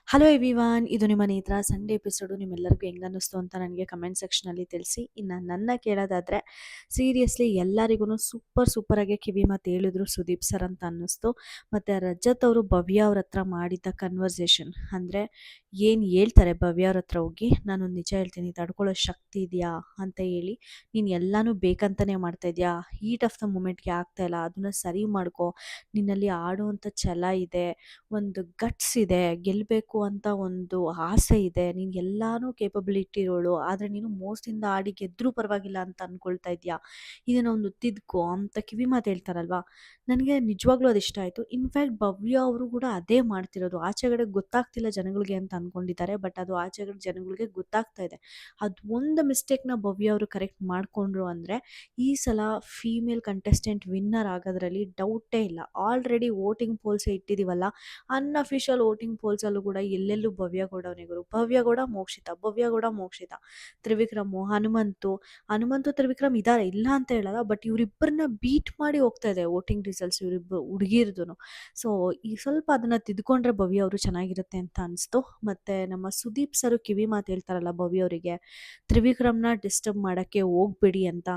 Hello everyone, ಇದು ನಿಮ್ಮ ನೇತ್ರ ಸಂಡೇ ಎಪಿಸೋಡು. ನಿಮ್ಮೆಲ್ಲರಿಗೂ ಹೆಂಗೆ ಅನ್ನಿಸ್ತು ಅಂತ ನನಗೆ ಕಮೆಂಟ್ ಸೆಕ್ಷನಲ್ಲಿ ತಿಳಿಸಿ. ಇನ್ನು ನನ್ನ ಕೇಳೋದಾದರೆ, ಸೀರಿಯಸ್ಲಿ ಎಲ್ಲರಿಗೂ ಸೂಪರಾಗಿ ಕಿವಿ ಮಾತು ಹೇಳಿದ್ರು ಸುದೀಪ್ ಸರ್ ಅಂತ ಅನ್ನಿಸ್ತು. ಮತ್ತು ರಜತ್ ಅವರು ಭವ್ಯ ಅವ್ರ ಹತ್ರ ಮಾಡಿದ್ದ ಕನ್ವರ್ಸೇಷನ್, ಅಂದರೆ ಏನು ಹೇಳ್ತಾರೆ ಭವ್ಯ ಅವ್ರ ಹತ್ರ ಹೋಗಿ, ನಾನು ನಿಜ ಹೇಳ್ತೀನಿ, ತಡ್ಕೊಳ್ಳೋ ಶಕ್ತಿ ಇದೆಯಾ ಅಂತ ಹೇಳಿ, ನೀನು ಎಲ್ಲನೂ ಬೇಕಂತಲೇ ಮಾಡ್ತಾಯಿದ್ಯಾ, ಹೀಟ್ ಆಫ್ ದ ಮೂಮೆಂಟ್ಗೆ ಆಗ್ತಾಯಿಲ್ಲ, ಅದನ್ನು ಸರಿ ಮಾಡ್ಕೊ, ನಿನ್ನಲ್ಲಿ ಆಡುವಂಥ ಛಲ ಇದೆ, ಒಂದು ಗಟ್ಸ್ ಇದೆ, ಗೆಲ್ಲಬೇಕು ಅಂತ ಒಂದು ಆಸೆ ಇದೆ, ನೀನು ಎಲ್ಲಾನು ಕೇಪಬಿಲಿಟಿ ಇರೋಳು, ಆದರೆ ನೀನು ಮೋಸದಿಂದ ಆಡಿ ಗೆದ್ದರೂ ಪರವಾಗಿಲ್ಲ ಅಂತ ಅಂದ್ಕೊಳ್ತಾ ಇದೆಯಾ, ಇದನ್ನು ಒಂದು ತಿದ್ಕೋ ಅಂತ ಕಿವಿ ಮಾತು ಹೇಳ್ತಾರಲ್ವಾ. ನನಗೆ ನಿಜವಾಗ್ಲೂ ಅದು ಇಷ್ಟ ಆಯಿತು. ಇನ್ಫ್ಯಾಕ್ಟ್ ಭವ್ಯ ಅವರು ಕೂಡ ಅದೇ ಮಾಡ್ತಿರೋದು. ಆಚೆಗಡೆ ಗೊತ್ತಾಗ್ತಿಲ್ಲ ಜನಗಳಿಗೆ ಅಂತ ಅಂದ್ಕೊಂಡಿದ್ದಾರೆ, ಬಟ್ ಅದು ಆಚೆಗಡೆ ಜನಗಳಿಗೆ ಗೊತ್ತಾಗ್ತಾ ಇದೆ. ಅದು ಒಂದು ಮಿಸ್ಟೇಕ್ನ ಭವ್ಯ ಅವರು ಕರೆಕ್ಟ್ ಮಾಡಿಕೊಂಡ್ರು ಅಂದರೆ ಈ ಸಲ ಫೀಮೇಲ್ ಕಂಟೆಸ್ಟೆಂಟ್ ವಿನ್ನರ್ ಆಗೋದ್ರಲ್ಲಿ ಡೌಟೇ ಇಲ್ಲ. ಆಲ್ರೆಡಿ ವೋಟಿಂಗ್ ಪೋಲ್ಸೇ ಇಟ್ಟಿದ್ದೀವಲ್ಲ, ಅನ್ಅಫಿಷಿಯಲ್ ವೋಟಿಂಗ್ ಪೋಲ್ಸಲ್ಲೂ ಕೂಡ ಎಲ್ಲೆಲ್ಲೂ ಭವ್ಯಗೌಡವನೇ ಗುರು, ಭವ್ಯಗೌಡ ಮೋಕ್ಷಿತ, ತ್ರಿವಿಕ್ರಮು, ಹನುಮಂತು ತ್ರಿವಿಕ್ರಮ್ ಇದ್ದಾರೆ, ಇಲ್ಲ ಅಂತ ಹೇಳಲ್ಲ, ಬಟ್ ಇವರಿಬ್ಬರನ್ನ ಬೀಟ್ ಮಾಡಿ ಹೋಗ್ತಾ ಇದೆ ವೋಟಿಂಗ್ ರಿಸಲ್ಟ್ಸ್ ಇವರಿಬ್ಬರು ಹುಡುಗಿರ್ದು. ಸೊ ಈಗ ಸ್ವಲ್ಪ ಅದನ್ನು ತಿದ್ಕೊಂಡ್ರೆ ಭವ್ಯ ಅವರು ಚೆನ್ನಾಗಿರುತ್ತೆ ಅಂತ ಅನಿಸ್ತು. ಮತ್ತು ನಮ್ಮ ಸುದೀಪ್ ಸರ್ ಕಿವಿ ಮಾತು ಹೇಳ್ತಾರಲ್ಲ ಭವ್ಯ ಅವರಿಗೆ, ತ್ರಿವಿಕ್ರಮ್ನ ಡಿಸ್ಟರ್ಬ್ ಮಾಡೋಕ್ಕೆ ಹೋಗ್ಬೇಡಿ ಅಂತ,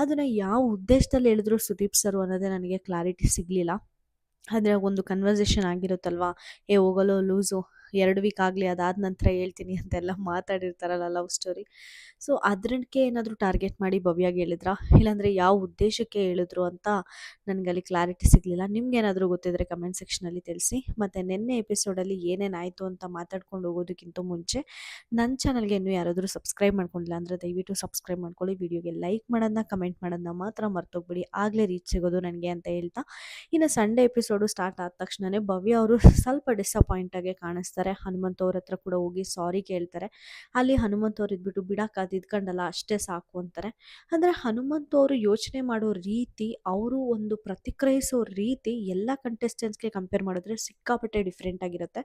ಅದನ್ನು ಯಾವ ಉದ್ದೇಶದಲ್ಲಿ ಹೇಳಿದ್ರು ಸುದೀಪ್ ಸರ್ ಅನ್ನೋದೇ ನನಗೆ ಕ್ಲಾರಿಟಿ ಸಿಗಲಿಲ್ಲ. ಆದರೆ ಒಂದು ಕನ್ವರ್ಸೇಷನ್ ಆಗಿರುತ್ತಲ್ವಾ, ಹೋಗಲು ಲೂಸು 2 ವೀಕ್ ಆಗಲಿ, ಅದಾದ ನಂತರ ಹೇಳ್ತೀನಿ ಅಂತೆಲ್ಲ ಮಾತಾಡಿರ್ತಾರಲ್ಲ, ಲವ್ ಸ್ಟೋರಿ. ಸೊ ಅದಕ್ಕೆ ಏನಾದರೂ ಟಾರ್ಗೆಟ್ ಮಾಡಿ ಭವ್ಯಾಗೆ ಹೇಳಿದ್ರಾ, ಇಲ್ಲಾಂದರೆ ಯಾವ ಉದ್ದೇಶಕ್ಕೆ ಹೇಳಿದ್ರು ಅಂತ ನನಗಲ್ಲಿ ಕ್ಲಾರಿಟಿ ಸಿಗಲಿಲ್ಲ. ನಿಮ್ಗೇನಾದರೂ ಗೊತ್ತಿದ್ದರೆ ಕಮೆಂಟ್ ಸೆಕ್ಷನಲ್ಲಿ ತಿಳಿಸಿ. ಮತ್ತು ನಿನ್ನೆ ಎಪಿಸೋಡಲ್ಲಿ ಏನೇನಾಯಿತು ಅಂತ ಮಾತಾಡ್ಕೊಂಡು ಹೋಗೋದಕ್ಕಿಂತ ಮುಂಚೆ ನನ್ನ ಚಾನಲ್ಗೆ ಇನ್ನೂ ಯಾರಾದರೂ ಸಬ್ಸ್ಕ್ರೈಬ್ ಮಾಡ್ಕೊಂಡಿಲ್ಲ ಅಂದರೆ ದಯವಿಟ್ಟು ಸಬ್ಸ್ಕ್ರೈಬ್ ಮಾಡ್ಕೊಳ್ಳಿ, ವಿಡಿಯೋಗೆ ಲೈಕ್ ಮಾಡೋದನ್ನ ಕಮೆಂಟ್ ಮಾಡೋದನ್ನ ಮಾತ್ರ ಮರ್ತೋಗ್ಬಿಡಿ, ಆಗಲೇ ರೀಚ್ ಸಿಗೋದು ನನಗೆ ಅಂತ ಹೇಳ್ತಾ, ಇನ್ನು ಸಂಡೇ ಎಪಿಸೋಡು ಸ್ಟಾರ್ಟ್ ಆದ ತಕ್ಷಣವೇ ಭವ್ಯ ಅವರು ಸ್ವಲ್ಪ ಡಿಸಪಾಯಿಂಟಾಗೆ ಕಾಣಿಸ್ತಾರೆ. ಹನುಮಂತ್ ಅವ್ರ ಹತ್ರ ಕೂಡ ಹೋಗಿ ಸಾರಿ ಕೇಳ್ತಾರೆ. ಅಲ್ಲಿ ಹನುಮಂತ್ ಅವ್ರು ಇದ್ಬಿಟ್ಟು ಬಿಡಕ್ಕ ಇದ್ಕೊಂಡಲ್ಲ ಅಷ್ಟೇ ಸಾಕು ಅಂತಾರೆ. ಅಂದರೆ ಹನುಮಂತ್ ಅವರು ಯೋಚನೆ ಮಾಡೋ ರೀತಿ, ಅವರು ಒಂದು ಪ್ರತಿಕ್ರಿಯಿಸೋ ರೀತಿ ಎಲ್ಲ ಕಂಟೆಸ್ಟೆಂಟ್ಸ್ಗೆ ಕಂಪೇರ್ ಮಾಡಿದ್ರೆ ಸಿಕ್ಕಾಪಟ್ಟೆ ಡಿಫ್ರೆಂಟ್ ಆಗಿರುತ್ತೆ.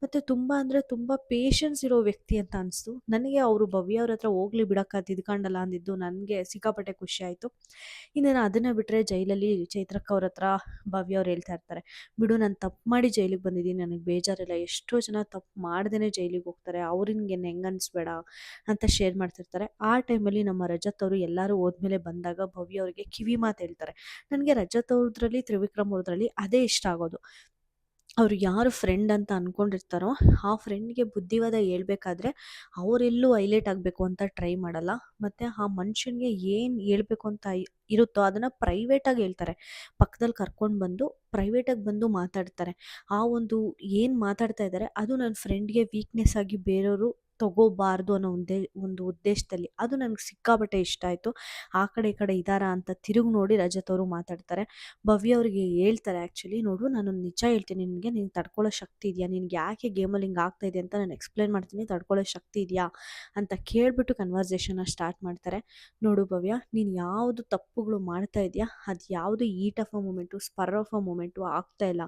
ಮತ್ತು ತುಂಬ ಅಂದರೆ ತುಂಬ ಪೇಷನ್ಸ್ ಇರೋ ವ್ಯಕ್ತಿ ಅಂತ ಅನಿಸ್ತು ನನಗೆ. ಅವರು ಭವ್ಯ ಅವ್ರ ಹತ್ರ ಹೋಗ್ಲಿ ಬಿಡಕ್ಕ ತಿದ್ಕೊಂಡಲ್ಲ ಅಂದಿದ್ದು ನನಗೆ ಸಿಕ್ಕಾಪಟ್ಟೆ ಖುಷಿ ಆಯಿತು. ಇನ್ನೇನು ಅದನ್ನು ಬಿಟ್ಟರೆ ಜೈಲಲ್ಲಿ ಚೈತ್ರಕ್ಕ ಅವ್ರ ಹತ್ರ ಭವ್ಯ ಅವ್ರು ಹೇಳ್ತಾ ಇರ್ತಾರೆ, ಬಿಡು ನಾನು ತಪ್ಪು ಮಾಡಿ ಜೈಲಿಗೆ ಬಂದಿದ್ದೀನಿ, ನನಗೆ ಬೇಜಾರಿಲ್ಲ, ಎಷ್ಟೋ ಜನ ತಪ್ಪು ಮಾಡ್ದೇ ಜೈಲಿಗೆ ಹೋಗ್ತಾರೆ, ಅವ್ರಿಗೆ ಹೆಂಗೆ ಅನಿಸ್ಬೇಡ ಅಂತ ಶೇರ್ ಮಾಡ್ತಿರ್ತಾರೆ. ಆ ಟೈಮಲ್ಲಿ ನಮ್ಮ ರಜತ್ ಅವರು ಎಲ್ಲರೂ ಹೋದ್ಮೇಲೆ ಬಂದಾಗ ಭವ್ಯ ಅವರಿಗೆ ಕಿವಿ ಮಾತು ಹೇಳ್ತಾರೆ. ನನಗೆ ರಜತ್ ಅವ್ರದ್ರಲ್ಲಿ ತ್ರಿವಿಕ್ರಮ್ ಅವ್ರದ್ರಲ್ಲಿ ಅದೇ ಇಷ್ಟ ಆಗೋದು. ಅವರು ಯಾರು ಫ್ರೆಂಡ್ ಅಂತ ಅಂದ್ಕೊಂಡಿರ್ತಾರೋ ಆ ಫ್ರೆಂಡ್ಗೆ ಬುದ್ಧಿವಾದ ಹೇಳ್ಬೇಕಾದ್ರೆ ಅವರೆಲ್ಲೂ ಹೈಲೈಟ್ ಆಗಬೇಕು ಅಂತ ಟ್ರೈ ಮಾಡಲ್ಲ. ಮತ್ತು ಆ ಮನುಷ್ಯನಿಗೆ ಏನು ಹೇಳ್ಬೇಕು ಅಂತ ಇರುತ್ತೋ ಅದನ್ನು ಪ್ರೈವೇಟಾಗಿ ಹೇಳ್ತಾರೆ. ಪಕ್ಕದಲ್ಲಿ ಕರ್ಕೊಂಡು ಬಂದು ಪ್ರೈವೇಟಾಗಿ ಬಂದು ಮಾತಾಡ್ತಾರೆ. ಆ ಒಂದು ಏನು ಮಾತಾಡ್ತಾ ಇದ್ದಾರೆ ಅದು ನನ್ನ ಫ್ರೆಂಡ್ಗೆ ವೀಕ್ನೆಸ್ ಆಗಿ ಬೇರೆಯವರು ತಗೋಬಾರ್ದು ಅನ್ನೋ ಒಂದು ಉದ್ದೇಶದಲ್ಲಿ, ಅದು ನನಗೆ ಸಿಕ್ಕಾಪಟ್ಟೆ ಇಷ್ಟ ಆಯಿತು. ಆ ಕಡೆ ಈ ಕಡೆ ಇದ್ದಾರಾ ಅಂತ ತಿರುಗಿ ನೋಡಿ ರಜತ್ ಅವರು ಮಾತಾಡ್ತಾರೆ. ಭವ್ಯ ಅವರಿಗೆ ಹೇಳ್ತಾರೆ, ಆ್ಯಕ್ಚುಲಿ ನೋಡು, ನಾನು ನಿಜ ಹೇಳ್ತೀನಿ ನಿನಗೆ, ನೀನು ತಡ್ಕೊಳ್ಳೋ ಶಕ್ತಿ ಇದೆಯಾ, ನಿನ್ಗೆ ಯಾಕೆ ಗೇಮಲ್ಲಿ ಹಿಂಗೆ ಆಗ್ತಾಯಿದೆ ಅಂತ ನಾನು ಎಕ್ಸ್ಪ್ಲೇನ್ ಮಾಡ್ತೀನಿ, ತಡ್ಕೊಳ್ಳೋ ಶಕ್ತಿ ಇದೆಯಾ ಅಂತ ಕೇಳಿಬಿಟ್ಟು ಕನ್ವರ್ಸೇಷನ್ನ ಸ್ಟಾರ್ಟ್ ಮಾಡ್ತಾರೆ. ನೋಡು ಭವ್ಯ, ನೀನು ಯಾವುದು ತಪ್ಪುಗಳು ಮಾಡ್ತಾ ಇದೆಯಾ, ಅದು ಯಾವುದು heat of a moment, spur of a moment ಆಗ್ತಾಯಿಲ್ಲ,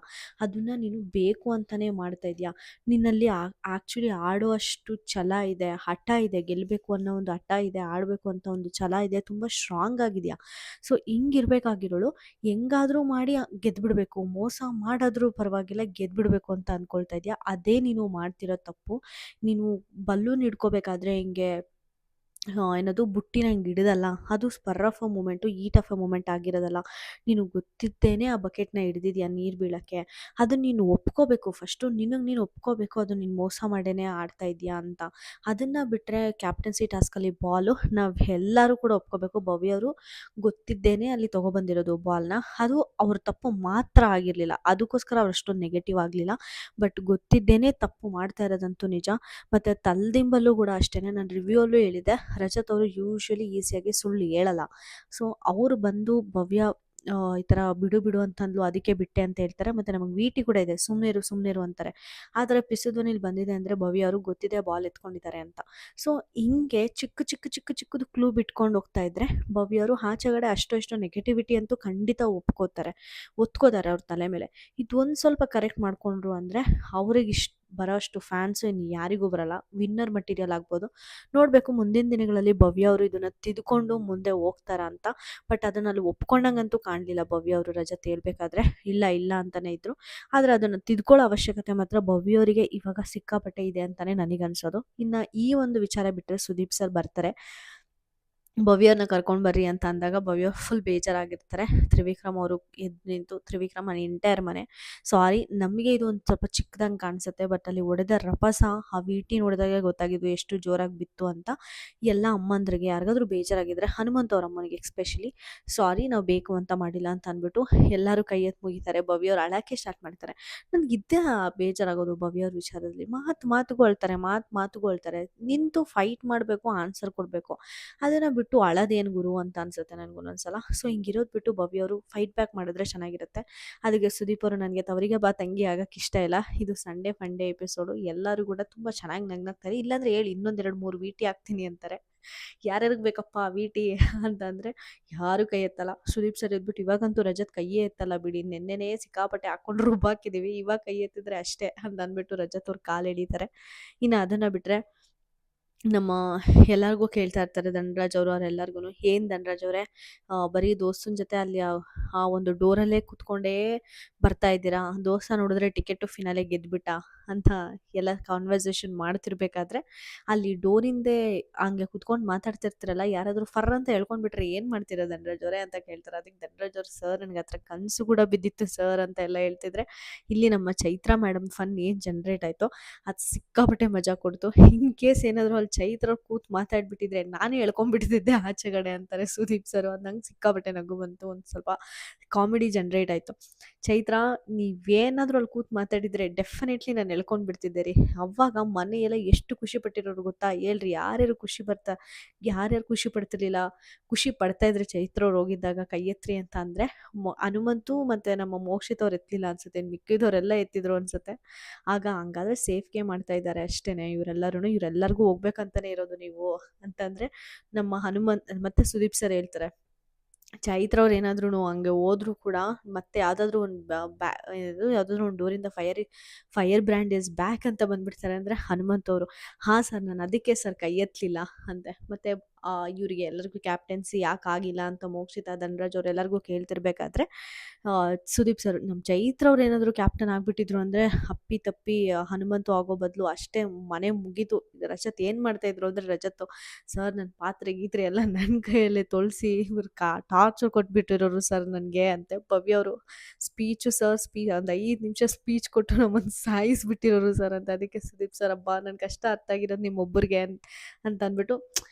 ಅದನ್ನು ನೀನು ಬೇಕು ಅಂತಲೇ ಮಾಡ್ತಾ ಇದೆಯಾ. ನಿನ್ನಲ್ಲಿ ಆ್ಯಕ್ಚುಲಿ ಆಡುವಷ್ಟು ಛಲ ಇದೆ, ಹಠ ಇದೆ, ಗೆಲ್ಲಬೇಕು ಅನ್ನೋ ಒಂದು ಹಠ ಇದೆ, ಆಡಬೇಕು ಅಂತ ಒಂದು ಛಲ ಇದೆ, ತುಂಬ ಸ್ಟ್ರಾಂಗ್ ಆಗಿದೆಯಾ. ಸೊ ಹಿಂಗಿರ್ಬೇಕಾಗಿರೋಳು ಹೆಂಗಾದರೂ ಮಾಡಿ ಗೆದ್ಬಿಡಬೇಕು, ಮೋಸ ಮಾಡಾದರೂ ಪರವಾಗಿಲ್ಲ ಗೆದ್ಬಿಡಬೇಕು ಅಂತ ಅಂದ್ಕೊಳ್ತಾ ಇದೆಯಾ. ಅದೇ ನೀನು ಮಾಡ್ತಿರೋ ತಪ್ಪು. ನೀನು ಬಲ್ಲೂನ್ ಹಿಡ್ಕೋಬೇಕಾದ್ರೆ ಹಿಂಗೆ ಏನದು ಬುಟ್ಟಿನ ಹಿಂಗೆ ಹಿಡಿದಲ್ಲ, ಅದು spur of a moment, heat of a moment ಆಗಿರೋದಲ್ಲ. ನೀನು ಗೊತ್ತಿದ್ದೇನೆ ಆ ಬಕೆಟ್ನ ಹಿಡ್ದಿದ್ಯಾ ನೀರು ಬೀಳೋಕ್ಕೆ, ಅದನ್ನು ನೀನು ಒಪ್ಕೋಬೇಕು. ಫಸ್ಟು ನಿನಗೆ ನೀನು ಒಪ್ಕೋಬೇಕು, ಅದು ನೀನು ಮೋಸ ಮಾಡೇ ಆಡ್ತಾ ಇದೆಯಾ ಅಂತ. ಅದನ್ನು ಬಿಟ್ಟರೆ ಕ್ಯಾಪ್ಟನ್ಸಿ ಟಾಸ್ಕಲ್ಲಿ ಬಾಲು ನಾವು ಎಲ್ಲರೂ ಕೂಡ ಒಪ್ಕೋಬೇಕು, ಭವ್ಯವರು ಗೊತ್ತಿದ್ದೇನೆ ಅಲ್ಲಿ ತೊಗೊಬಂದಿರೋದು ಬಾಲ್ನ, ಅದು ಅವ್ರ ತಪ್ಪು ಮಾತ್ರ ಆಗಿರಲಿಲ್ಲ, ಅದಕ್ಕೋಸ್ಕರ ಅವ್ರು ಅಷ್ಟೊಂದು ನೆಗೆಟಿವ್ ಆಗಲಿಲ್ಲ. ಬಟ್ ಗೊತ್ತಿದ್ದೇನೆ ತಪ್ಪು ಮಾಡ್ತಾ ಇರೋದಂತೂ ನಿಜ. ಮತ್ತು ತಲ್ದಿಂಬಲ್ಲೂ ಕೂಡ ಅಷ್ಟೇ, ನಾನು ರಿವ್ಯೂವಲ್ಲೂ ಹೇಳಿದ್ದೆ, ರಜತ್ ಅವರು ಯೂಶ್ವಲಿ ಈಸಿಯಾಗಿ ಸುಳ್ಳು ಹೇಳಲ್ಲ. ಸೊ ಅವರು ಬಂದು ಭವ್ಯ ಈ ಥರ ಬಿಡು ಅಂತಂದ್ಲು, ಅದಕ್ಕೆ ಬಿಟ್ಟೆ ಅಂತ ಹೇಳ್ತಾರೆ. ಮತ್ತು ನಮಗೆ ವಿಟಿ ಕೂಡ ಇದೆ, ಸುಮ್ಮನಿರು ಅಂತಾರೆ. ಆ ಥರ ಪಿಸುಧ್ವನಿಲಿ ಬಂದಿದೆ ಅಂದರೆ ಭವ್ಯ ಅವ್ರಿಗೆ ಗೊತ್ತಿದೆ ಬಾಲ್ ಎತ್ಕೊಂಡಿದ್ದಾರೆ ಅಂತ. ಸೊ ಹಿಂಗೆ ಚಿಕ್ಕದು ಕ್ಲೂ ಬಿಟ್ಕೊಂಡು ಹೋಗ್ತಾ ಇದ್ದರೆ ಭವ್ಯ ಅವರು ಆಚೆಗಡೆ ಅಷ್ಟು ನೆಗೆಟಿವಿಟಿ ಅಂತೂ ಖಂಡಿತ ಒತ್ಕೋತಾರೆ ಅವ್ರ ತಲೆ ಮೇಲೆ. ಇದೊಂದು ಸ್ವಲ್ಪ ಕರೆಕ್ಟ್ ಮಾಡಿಕೊಂಡ್ರು ಅಂದರೆ ಅವ್ರಿಗೆ ಬರೋಷ್ಟು ಫ್ಯಾನ್ಸು ಇನ್ನು ಯಾರಿಗೂ ಬರಲ್ಲ. ವಿನ್ನರ್ ಮಟೀರಿಯಲ್ ಆಗ್ಬೋದು. ನೋಡಬೇಕು ಮುಂದಿನ ದಿನಗಳಲ್ಲಿ ಭವ್ಯ ಅವರು ಇದನ್ನು ತಿದ್ಕೊಂಡು ಮುಂದೆ ಹೋಗ್ತಾರಾ ಅಂತ. ಬಟ್ ಅದನ್ನು ಅಲ್ಲಿ ಒಪ್ಕೊಂಡಂಗಂತೂ ಕಾಣಲಿಲ್ಲ ಭವ್ಯ ಅವರು ರಜತ್ ಹೇಳ್ಬೇಕಾದ್ರೆ. ಇಲ್ಲ ಇಲ್ಲ ಅಂತಲೇ ಇದ್ದರು. ಆದರೆ ಅದನ್ನು ತಿದ್ಕೊಳ್ಳೋ ಅವಶ್ಯಕತೆ ಮಾತ್ರ ಭವ್ಯ ಅವರಿಗೆ ಇವಾಗ ಸಿಕ್ಕಾಪಟ್ಟೆ ಇದೆ ಅಂತಲೇ ನನಗನ್ಸೋದು. ಇನ್ನು ಈ ಒಂದು ವಿಚಾರ ಬಿಟ್ಟರೆ ಸುದೀಪ್ ಸರ್ ಬರ್ತಾರೆ. ಭವ್ಯನ ಕರ್ಕೊಂಡು ಬರ್ರಿ ಅಂತ ಅಂದಾಗ ಭವ್ಯ ಫುಲ್ ಬೇಜಾರಾಗಿರ್ತಾರೆ. ತ್ರಿವಿಕ್ರಮ್ ಅವರು ಎದ್ದು ನಿಂತು ತ್ರಿವಿಕ್ರಮ್ ಎಂಟೈರ್ ಮನೆ ಸಾರಿ ನಮಗೆ ಇದು ಒಂದು ಸ್ವಲ್ಪ ಚಿಕ್ಕದಂಗೆ ಕಾಣಿಸುತ್ತೆ, ಬಟ್ ಅಲ್ಲಿ ಹೊಡೆದ ರಭಸ ಆ ವಿಟಿ ನೋಡಿದಾಗ ಗೊತ್ತಾಗಿದ್ದು ಎಷ್ಟು ಜೋರಾಗಿ ಬಿತ್ತು ಅಂತ. ಎಲ್ಲ ಅಮ್ಮಂದ್ರಿಗೆ ಯಾರಿಗಾದ್ರೂ ಬೇಜಾರಾಗಿದ್ದರೆ ಹನುಮಂತ ಅವ್ರ ಅಮ್ಮನಿಗೆ ಎಕ್ಸ್ಪೆಷಲಿ ಸಾರಿ ನಾವು ಬೇಕು ಅಂತ ಮಾಡಿಲ್ಲ ಅಂತ ಅಂದ್ಬಿಟ್ಟು ಎಲ್ಲರೂ ಕೈ ಎತ್ತು ಮುಗಿತಾರೆ. ಭವ್ಯ ಅವ್ರು ಅಳಕ್ಕೆ ಸ್ಟಾರ್ಟ್ ಮಾಡ್ತಾರೆ. ನನಗಿದ್ದೇ ಬೇಜಾರಾಗೋದು ಭವ್ಯ ಅವ್ರ ವಿಚಾರದಲ್ಲಿ. ಮಾತುಗೊಳ್ತಾರೆ ಮಾತುಗೊಳ್ತಾರೆ ನಿಂತು ಫೈಟ್ ಮಾಡಬೇಕು, ಆನ್ಸರ್ ಕೊಡಬೇಕು. ಅದನ್ನು ಬಿಟ್ಟು ಅಳೋದೇನು ಗುರು ಅಂತ ಅನ್ಸುತ್ತೆ ನನಗೊಂದೊಂದ್ಸಲ. ಸೊ ಹಿಂಗಿರೋದು ಬಿಟ್ಟು ಭವ್ಯ ಅವರು ಫೈಟ್ ಬ್ಯಾಕ್ ಮಾಡಿದ್ರೆ ಚೆನ್ನಾಗಿರುತ್ತೆ. ಅದಕ್ಕೆ ಸುದೀಪ್ ಅವರು ನನಗೆ ತವರಿಗೆ ಬಾ ತಂಗಿ ಆಗಕ್ಕೆ ಇಷ್ಟ ಇಲ್ಲ, ಇದು ಸಂಡೇ ಫಂಡೇ ಎಪಿಸೋಡು, ಎಲ್ಲರೂ ಕೂಡ ತುಂಬ ಚೆನ್ನಾಗಿ ನಗ್ನಾಗ್ತಾರೆ, ಇಲ್ಲಾಂದ್ರೆ ಹೇಳಿ ಇನ್ನೊಂದೆರಡು ಮೂರು ವಿಟಿ ಹಾಕ್ತೀನಿ ಅಂತಾರೆ. ಯಾರ್ಯಾರಿಗೆ ಬೇಕಪ್ಪ ವಿಟಿ ಅಂತಂದರೆ ಯಾರು ಕೈ ಎತ್ತಲ್ಲ. ಸುದೀಪ್ ಸರ್ ಎದ್ಬಿಟ್ಟು ಇವಾಗಂತೂ ರಜತ್ ಕೈಯೇ ಎತ್ತಲ್ಲ ಬಿಡಿ, ನೆನ್ನೆನೇ ಸಿಕ್ಕಾಪಟ್ಟೆ ಹಾಕೊಂಡು ರುಬ್ಬಾಕಿದ್ದೀವಿ, ಇವಾಗ ಕೈ ಎತ್ತಿದ್ರೆ ಅಷ್ಟೇ ಅಂತ ಅಂದ್ಬಿಟ್ಟು ರಜತ್ ಅವ್ರು ಕಾಲು ಎಳಿತಾರೆ. ಇನ್ನು ಅದನ್ನು ಬಿಟ್ಟರೆ ನಮ್ಮ ಎಲ್ಲರಿಗೂ ಕೇಳ್ತಾ ಇರ್ತಾರೆ ಧನರಾಜ್ ಅವರು ಅವರೆಲ್ಲರಿಗೂ, ಏನು ಧನರಾಜ್ ಅವರೇ ಬರೀ ದೋಸ್ತನ ಜೊತೆ ಅಲ್ಲಿ ಆ ಒಂದು ಡೋರಲ್ಲೇ ಕೂತ್ಕೊಂಡೇ ಬರ್ತಾ ಇದ್ದೀರಾ, ದೋಸ್ತ ನೋಡಿದ್ರೆ ಟಿಕೆಟು ಫಿನಾಲೆ ಗೆದ್ಬಿಟ್ಟ ಅಂತ ಎಲ್ಲ ಕಾನ್ವರ್ಸೇಷನ್ ಮಾಡ್ತಿರ್ಬೇಕಾದ್ರೆ ಅಲ್ಲಿ ಡೋರಿಂದೇ ಹಂಗೆ ಕುತ್ಕೊಂಡು ಮಾತಾಡ್ತಿರ್ತೀರಲ್ಲ, ಯಾರಾದರೂ ಫರ್ ಅಂತ ಹೇಳ್ಕೊಂಡ್ಬಿಟ್ರೆ ಏನು ಮಾಡ್ತೀರಾ ಧನರಾಜ್ ಅವರೇ ಅಂತ ಕೇಳ್ತಾರೆ. ಅದಕ್ಕೆ ಧನರಾಜ್ ಅವ್ರು ಸರ್ ನನಗೆ ಹತ್ರ ಕನಸು ಕೂಡ ಬಿದ್ದಿತ್ತು ಸರ್ ಅಂತ ಎಲ್ಲ ಹೇಳ್ತಿದ್ರೆ, ಇಲ್ಲಿ ನಮ್ಮ ಚೈತ್ರಾ ಮೇಡಮ್ ಫನ್ ಏನು ಜನ್ರೇಟ್ ಆಯಿತು ಅದು ಸಿಕ್ಕಾಪಟ್ಟೆ ಮಜಾ ಕೊಡ್ತು. ಇನ್ ಕೇಸ್ ಏನಾದರೂ ಅಲ್ಲಿ ಚೈತ್ರ ಕೂತು ಮಾತಾಡ್ಬಿಟ್ಟಿದ್ರೆ ನಾನು ಹೇಳ್ಕೊಂಡ್ಬಿಡ್ತಿದ್ದೆ ಆಚೆಗಡೆ ಅಂತಾರೆ ಸುದೀಪ್ ಸರ್. ಅದು ನಂಗೆ ಸಿಕ್ಕಾಪಟ್ಟೆ ನಗು ಬಂತು, ಒಂದು ಸ್ವಲ್ಪ ಕಾಮಿಡಿ ಜನ್ರೇಟ್ ಆಯಿತು. ಚೈತ್ರ ನೀವೇನಾದರೂ ಅಲ್ಲಿ ಕೂತು ಮಾತಾಡಿದರೆ ಡೆಫಿನೆಟ್ಲಿ ನಾನು ಎಳ್ಕೊಂಡು ಬಿಡ್ತಿದ್ದೆ ರೀ. ಅವಾಗ ಮನೆಯೆಲ್ಲ ಎಷ್ಟು ಖುಷಿ ಪಟ್ಟಿರೋರು ಗೊತ್ತಾ, ಹೇಳ್ರಿ ಯಾರ್ಯಾರು ಯಾರ್ಯಾರು ಖುಷಿ ಪಡ್ತಿರ್ಲಿಲ್ಲ. ಖುಷಿ ಪಡ್ತಾ ಇದ್ರೆ ಚೈತ್ರ ಅವ್ರು ಹೋಗಿದ್ದಾಗ ಕೈ ಎತ್ರಿ ಅಂತ ಅಂದರೆ ಹನುಮಂತು ಮತ್ತು ನಮ್ಮ ಮೋಕ್ಷಿತ್ ಅವ್ರು ಎತ್ತಲಿಲ್ಲ ಅನ್ಸುತ್ತೆ, ಮಿಕ್ಕಿದವರೆಲ್ಲ ಎತ್ತಿದ್ರು ಅನ್ಸುತ್ತೆ. ಆಗ ಹಂಗಾದ್ರೆ ಸೇಫ್ಗೆ ಮಾಡ್ತಾ ಇದ್ದಾರೆ ಅಷ್ಟೇ ಇವರೆಲ್ಲರಿಗೂ ಹೋಗ್ಬೇಕಂತಲೇ ಇರೋದು ನೀವು ಅಂತಂದರೆ ನಮ್ಮ ಹನುಮಂತ್ ಮತ್ತು ಸುದೀಪ್ ಸರ್ ಹೇಳ್ತಾರೆ, ಚೈತ್ರ ಅವ್ರು ಏನಾದ್ರೂ ಹಂಗೆ ಹೋದ್ರು ಕೂಡ ಮತ್ತೆ ಯಾವುದಾದ್ರೂ ಒಂದು ಯಾವುದಾದ್ರೂ ಒಂದು ಡೋರಿಂದ ಫೈರ್ ಬ್ರ್ಯಾಂಡ್ ಇಸ್ ಬ್ಯಾಕ್ ಅಂತ ಬಂದ್ಬಿಡ್ತಾರೆ ಅಂದರೆ ಹನುಮಂತ್ ಅವರು, ಹಾಂ ಸರ್ ನಾನು ಅದಕ್ಕೆ ಸರ್ ಕೈ ಎತ್ತಲಿಲ್ಲ ಅಂತೆ. ಮತ್ತು ಇವರಿಗೆ ಎಲ್ಲರಿಗೂ ಕ್ಯಾಪ್ಟನ್ಸಿ ಯಾಕೆ ಆಗಿಲ್ಲ ಅಂತ ಮೋಕ್ಷಿತ ಧನರಾಜ್ ಅವ್ರು ಎಲ್ಲರಿಗೂ ಕೇಳ್ತಿರ್ಬೇಕಾದ್ರೆ ಸುದೀಪ್ ಸರ್ ನಮ್ಮ ಚೈತ್ರ ಅವ್ರು ಏನಾದರೂ ಕ್ಯಾಪ್ಟನ್ ಆಗಿಬಿಟ್ಟಿದ್ರು ಅಂದರೆ ಅಪ್ಪಿ ತಪ್ಪಿ ಹನುಮಂತು ಆಗೋ ಬದಲು ಅಷ್ಟೇ ಮನೆ ಮುಗೀತು. ರಜತ್ ಏನು ಮಾಡ್ತಾಯಿದ್ರು ಅಂದರೆ ರಜತ್ತು ಸರ್ ನನ್ನ ಪಾತ್ರೆ ಗೀತ್ರೆ ಎಲ್ಲ ನನ್ನ ಕೈಯಲ್ಲೇ ತೊಳಸಿ ಇವ್ರು ಟಾರ್ಚರ್ ಕೊಟ್ಬಿಟ್ಟಿರೋರು ಸರ್ ನನಗೆ ಅಂತೆ. ಭವ್ಯ ಅವರು ಒಂದು 5 ನಿಮಿಷ ಸ್ಪೀಚ್ ಕೊಟ್ಟು ನಮ್ಮನ್ನು ಸಾಯಿಸ್ಬಿಟ್ಟಿರೋರು ಸರ್ ಅಂತ. ಅದಕ್ಕೆ ಸುದೀಪ್ ಸರ್ ಹಬ್ಬ ನನ್ನ ಕಷ್ಟ ಅರ್ಥ ಆಗಿರೋದು ನಿಮ್ಮೊಬ್ಬರಿಗೆ ಅಂತ ಅಂದ್ಬಿಟ್ಟು